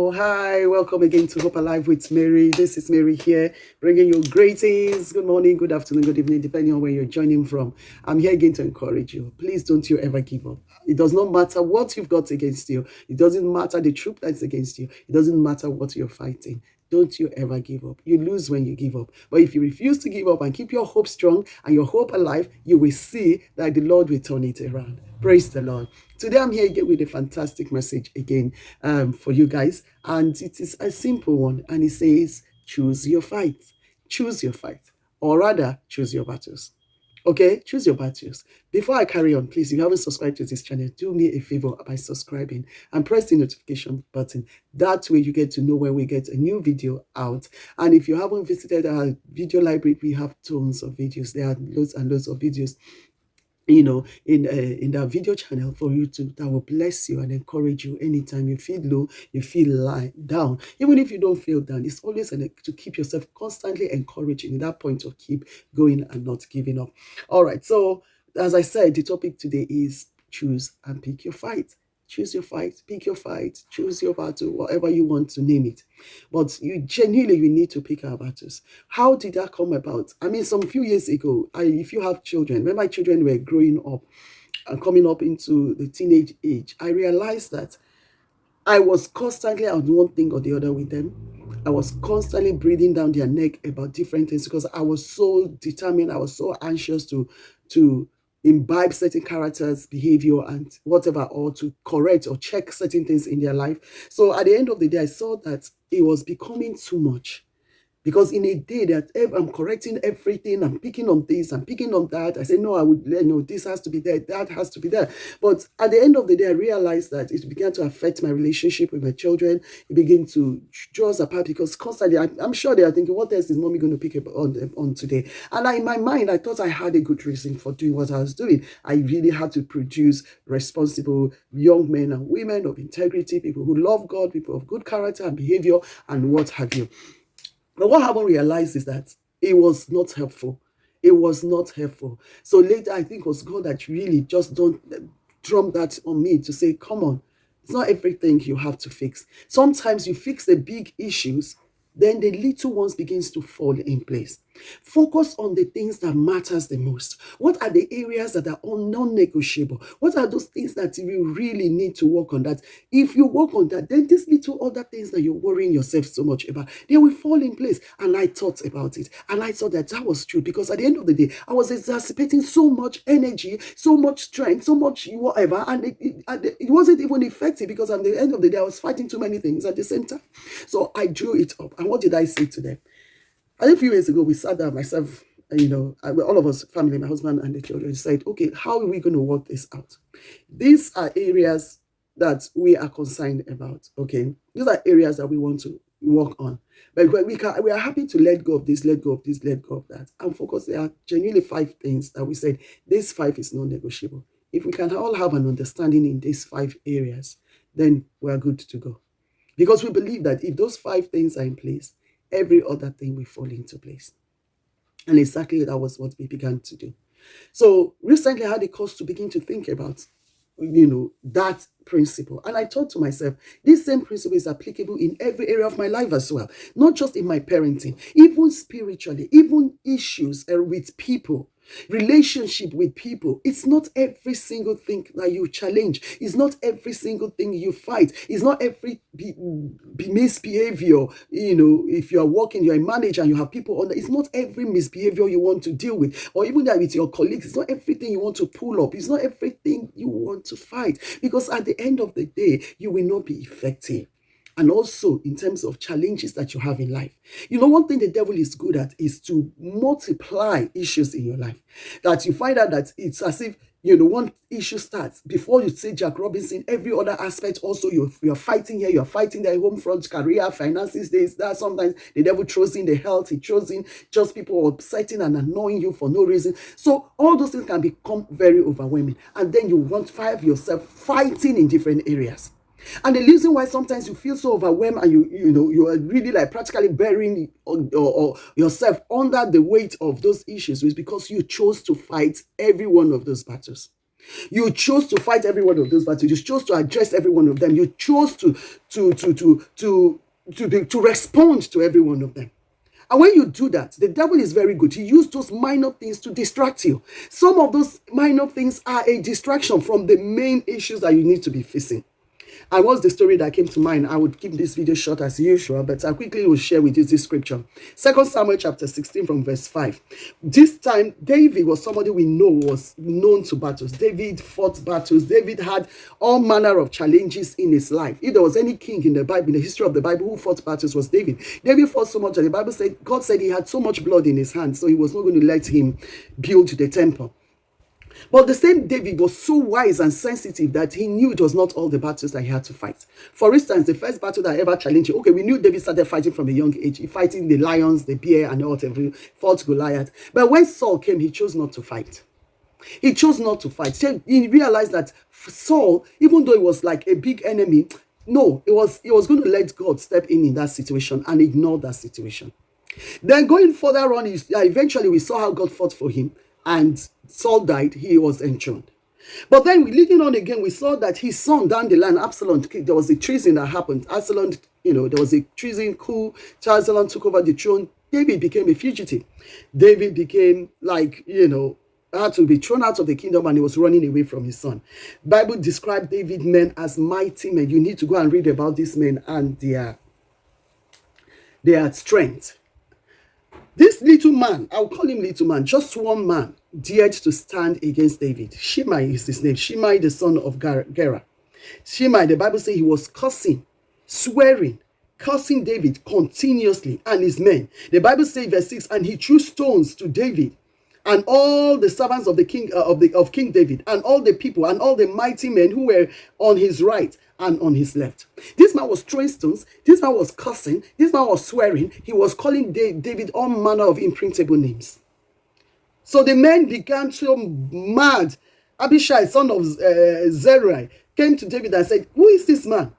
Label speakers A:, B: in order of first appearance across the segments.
A: Oh, hi, welcome again to Hope Alive with Mary. This is Mary here, bringing you greetings. Good morning, good afternoon, good evening, depending on where you're joining from. I'm here again to encourage you. Please don't you ever give up. It does not matter what you've got against you. It doesn't matter the troop that's against you. It doesn't matter what you're fighting. Don't you ever give up. You lose when you give up. But if you refuse to give up and keep your hope strong and your hope alive, you will see that the Lord will turn it around. Praise the Lord. Today I'm here again with a fantastic message again for you guys. And it is a simple one. And it says, choose your fight. Choose your fight. Or rather, choose your battles. Okay, choose your battles. Before I carry on, please, if you haven't subscribed to this channel, do me a favor by subscribing and press the notification button. That way you get to know when we get a new video out. And if you haven't visited our video library, we have tons of videos. There are loads and loads of videos in that video channel for you to that will bless you and encourage you anytime you feel low, you feel down. Even if you don't feel down, it's always to keep yourself constantly encouraging in that point of keep going and not giving up. All right, so as I said, the topic today is choose and pick your fight. Choose your fight, pick your fight, choose your battle, whatever you want to name it. But you genuinely, we need to pick our battles. How did that come about? I mean, some few years ago, if you have children, when my children were growing up and coming up into the teenage age, I realized that I was constantly on one thing or the other with them. I was constantly breathing down their neck about different things because I was so determined. I was so anxious to imbibe certain characters, behavior, and whatever, or to correct or check certain things in their life. So at the end of the day, I saw that it was becoming too much. Because in a day that I'm correcting everything, I'm picking on this, I'm picking on that. I say, no, I would, no, this has to be there, that has to be there. But at the end of the day, I realized that it began to affect my relationship with my children. It began to draw us apart because constantly, I'm sure they are thinking, what else is mommy going to pick up on today? And in my mind, I thought I had a good reason for doing what I was doing. I really had to produce responsible young men and women of integrity, people who love God, people of good character and behavior, and what have you. But what I haven't realized is that it was not helpful. It was not helpful. So later, I think it was God that really just don't drum that on me to say, come on, it's not everything you have to fix. Sometimes you fix the big issues, then the little ones begins to fall in place. Focus on the things that matters the most. What are the areas that are non-negotiable? What are those things that you really need to work on? That if you work on that, then these little other things that you're worrying yourself so much about, they will fall in place. And I thought about it, and I thought that was true because at the end of the day, I was exacerbating so much energy, so much strength, so much whatever, and it wasn't even effective because at the end of the day, I was fighting too many things at the same time. So I drew it up, and what did I say to them? A few years ago, we sat down, myself, all of us, family, my husband and the children, said, okay, how are we going to work this out? These are areas that we are concerned about, okay? These are areas that we want to work on. But we are happy to let go of this, let go of this, let go of that. And focus, there are genuinely 5 things that we said, this 5 is non-negotiable. If we can all have an understanding in these 5 areas, then we are good to go. Because we believe that if those 5 things are in place, every other thing will fall into place. And exactly that was what we began to do. So recently I had a cause to begin to think about, that principle. And I thought to myself, this same principle is applicable in every area of my life as well, not just in my parenting, even spiritually, even issues with people. Relationship with people. It's not every single thing that you challenge. It's not every single thing you fight. It's not every misbehavior. If you are working, you're a manager and you have people on. It's not every misbehavior you want to deal with, or even that with your colleagues. It's not everything you want to pull up. It's not everything you want to fight, because at the end of the day, you will not be effective. And also in terms of challenges that you have in life. One thing the devil is good at is to multiply issues in your life. That you find out that it's as if, one issue starts. Before you say Jack Robinson, every other aspect also, you're fighting here, you're fighting there, home front, career, finances, this, that. Sometimes the devil throws in the health, he throws in just people upsetting and annoying you for no reason. So all those things can become very overwhelming. And then you want to find yourself fighting in different areas. And the reason why sometimes you feel so overwhelmed and you are really like practically burying or yourself under the weight of those issues is because you chose to fight every one of those battles. You chose to fight every one of those battles. You chose to address every one of them. You chose to respond to every one of them. And when you do that, the devil is very good. He used those minor things to distract you. Some of those minor things are a distraction from the main issues that you need to be facing. And what's the story that came to mind? I would keep this video short as usual, but I quickly will share with you this scripture. 2 Samuel chapter 16 from verse 5. This time, David was somebody we know was known to battles. David fought battles. David had all manner of challenges in his life. If there was any king in the Bible, in the history of the Bible, who fought battles, was David. David fought so much that the Bible said, God said he had so much blood in his hands, so he was not going to let him build the temple. But the same David was so wise and sensitive that he knew it was not all the battles that he had to fight. For instance, the first battle that ever challenged him, okay, we knew David started fighting from a young age. He fighting the lions, the bear, and whatever, fought Goliath. But when Saul came, he chose not to fight. He chose not to fight. He realized that Saul, even though he was like a big enemy, no, he was going to let God step in that situation and ignore that situation. Then going further on, eventually we saw how God fought for him, and Saul died, he was enthroned. But then leading on again, we saw that his son down the line, Absalom, there was a treason that happened. Absalom, there was a treason coup. Absalom took over the throne. David became a fugitive. David became had to be thrown out of the kingdom, and he was running away from his son. Bible described David men as mighty men. You need to go and read about these men and their strength. This little man, I'll call him little man, just one man, dared to stand against David. Shimei is his name. Shimei, the son of Gera. Shimei, the Bible says he was cursing, swearing, cursing David continuously and his men. The Bible says, verse 6, and he threw stones to David and all the servants of the king of King David, and all the people and all the mighty men who were on his right and on his left. This man was throwing stones. This man was cursing. This man was swearing. He was calling David all manner of imprintable names. So the men began to mad. Abishai, son of Zeruiah, came to David and said, who is this man?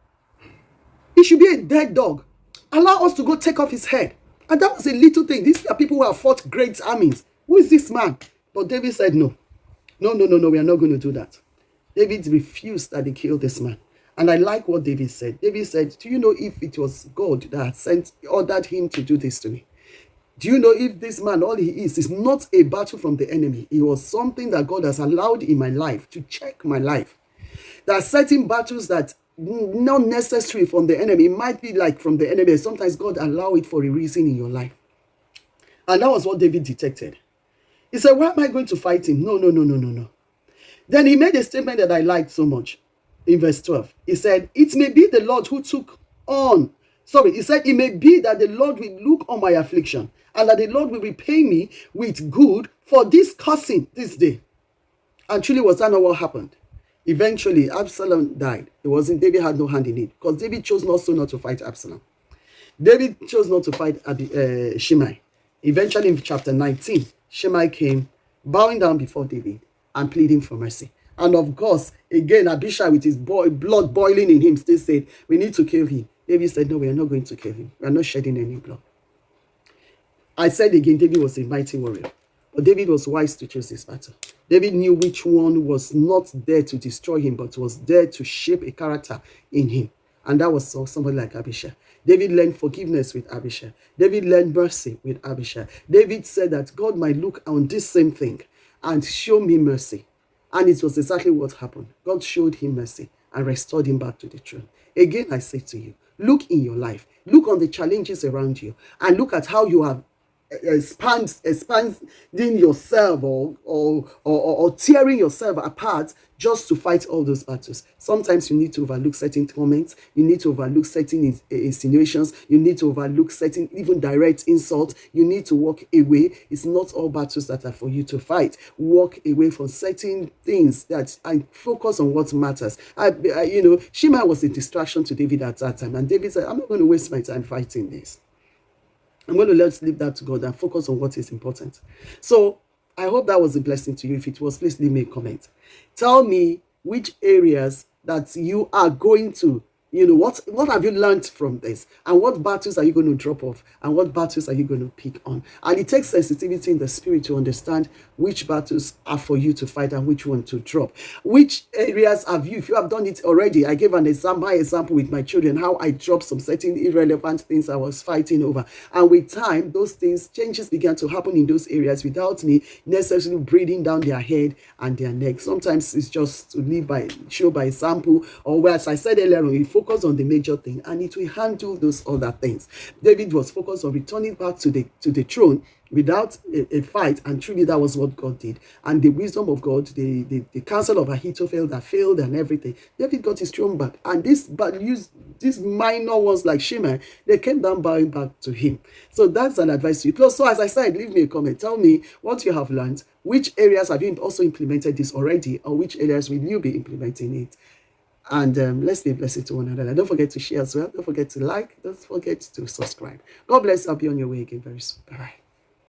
A: He should be a dead dog. Allow us to go take off his head. And that was a little thing. These are people who have fought great armies. Who is this man? But David said, no, we are not going to do that. David refused that they kill this man. And I like what David said. David said, do you know if it was God that ordered him to do this to me? Do you know if this man, all he is not a battle from the enemy? It was something that God has allowed in my life to check my life. There are certain battles that not necessary from the enemy. It might be like from the enemy. Sometimes God allow it for a reason in your life. And that was what David detected. He said, why am I going to fight him? No. Then he made a statement that I liked so much. In verse 12, he said, it may be the Lord who he said, it may be that the Lord will look on my affliction, and that the Lord will repay me with good for this cursing this day. And truly, was that not what happened? Eventually, Absalom died. David had no hand in it, because David chose not to fight Absalom. David chose not to fight Shimei. Eventually, in chapter 19, Shimei came, bowing down before David and pleading for mercy. And of course, again, Abishai, with his blood boiling in him, still said, we need to kill him. David said, no, we are not going to kill him. We are not shedding any blood. I said again, David was a mighty warrior. But David was wise to choose this battle. David knew which one was not there to destroy him, but was there to shape a character in him. And that was somebody like Abishai. David learned forgiveness with Abishai. David learned mercy with Abishai. David said that God might look on this same thing and show me mercy. And it was exactly what happened. God showed him mercy and restored him back to the throne. Again, I say to you, look in your life. Look on the challenges around you and look at how you have expanding yourself or tearing yourself apart just to fight all those battles. Sometimes you need to overlook certain comments. You need to overlook certain insinuations. You need to overlook certain even direct insults. You need to walk away. It's not all battles that are for you to fight. Walk away from certain things and focus on what matters. Shimei was a distraction to David at that time, and David said, I'm not going to waste my time fighting this. I'm going to let's leave that to God and focus on what is important. So I hope that was a blessing to you. If it was, please leave me a comment. Tell me which areas that you are going to What have you learned from this, and what battles are you going to drop off, and what battles are you going to pick on? And it takes sensitivity in the spirit to understand which battles are for you to fight and which one to drop. Which areas have you, if you have done it already? I gave an example, my example with my children, how I dropped some certain irrelevant things I was fighting over, and with time those things, changes began to happen in those areas without me necessarily breathing down their head and their neck. Sometimes it's just to live by, show by example, or where, as I said earlier on, you focus on the major thing and it will handle those other things. David was focused on returning back to the throne without a fight, and truly that was what God did. And the wisdom of God, the counsel of Ahithophel that failed and everything, David got his throne back. And these minor ones like Shimei, they came down bowing back to him. So that's an advice to you. Plus, so as I said, leave me a comment, tell me what you have learned, which areas have you also implemented this already, or which areas will you be implementing it. And let's be a blessing to one another. Don't forget to share as well. Don't forget to like. Don't forget to subscribe. God bless. I'll be on your way again very soon. Bye bye.